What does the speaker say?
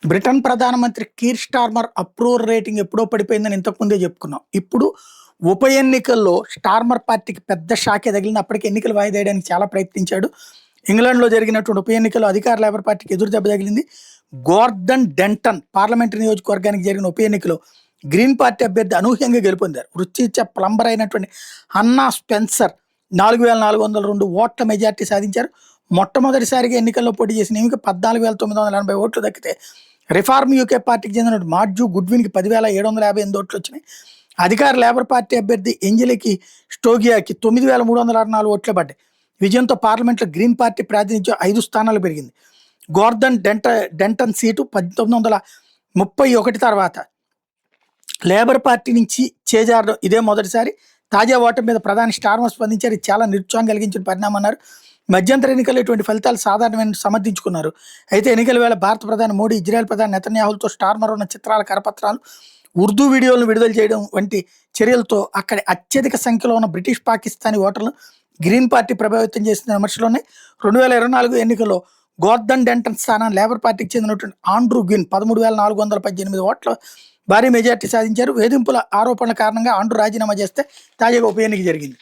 Britain ప్రధానమంత్రి Keir Starmer approval rating ఎప్పుడో పడిపోయిందని ఇంతకుముందే చెప్పుకున్నాం. ఇప్పుడు ఉప ఎన్నికల్లో స్టార్మర్ పార్టీకి పెద్ద షాకే తగిలింది. అప్పటికి ఎన్నికలు వాయిదా వేయడానికి చాలా ప్రయత్నించాడు. ఇంగ్లాండ్లో జరిగినటువంటి ఉప ఎన్నికల్లో అధికార లేబర్ పార్టీకి ఎదురు దెబ్బ తగిలింది. గోర్డన్ డెంటన్ పార్లమెంటరీ నియోజకవర్గానికి జరిగిన ఉప ఎన్నికలో గ్రీన్ పార్టీ అభ్యర్థి అనూహ్యంగా గెలుపొందారు. వృత్తిరీత్యా ప్లంబర్ అయినటువంటి హన్నా స్పెన్సర్ 4,402 ఓట్ల మెజార్టీ సాధించారు. మొట్టమొదటిసారిగా ఎన్నికల్లో పోటీ చేసిన ఈమెకి 14,980 ఓట్లు దక్కితే రిఫార్మ్ యూకే పార్టీకి చెందిన మాడ్జు గుడ్విన్కి 10,758 ఓట్లు వచ్చినాయి. అధికార లేబర్ పార్టీ అభ్యర్థి ఎంజలికి స్టోగియాకి 9,364 ఓట్లే పడ్డాయి. విజయంతో పార్లమెంట్లో గ్రీన్ పార్టీ ప్రాతినిధ్యం 5 స్థానాలు పెరిగింది. గోర్డన్ డెంటన్ సీటు 1931 తర్వాత లేబర్ పార్టీ నుంచి చేజారడం ఇదే మొదటిసారి. తాజా ఓటమి మీద ప్రధాని స్టార్మర్ స్పందించారు. ఇది చాలా నిరుత్సాహం కలిగించిన పరిణామం అన్నారు. మధ్యంతర ఎన్నికల్లో ఇటువంటి ఫలితాలు సాధారణమైన సమర్థించుకున్నారు. అయితే ఎన్నికల వేళ భారత ప్రధాని మోడీ, ఇజ్రాయెల్ ప్రధాని నెతన్యాహులతో స్టార్మర్ ఉన్న చిత్రాల, కరపత్రాలు, ఉర్దూ వీడియోలను విడుదల చేయడం వంటి చర్యలతో అక్కడి అత్యధిక సంఖ్యలో ఉన్న బ్రిటిష్ పాకిస్తానీ ఓటర్లను గ్రీన్ పార్టీ ప్రభావితం చేసిన విమర్శలున్నాయి. 2024 ఎన్నికల్లో గోర్డన్ డెంటన్ స్థానాన్ని లేబర్ పార్టీకి చెందినటువంటి ఆండ్రూ గ్విన్ 13,418 ఓట్ల భారీ మెజార్టీ సాధించారు. వేధింపుల ఆరోపణల కారణంగా ఆండ్రూ రాజీనామా చేస్తే తాజాగా ఉప ఎన్నిక జరిగింది.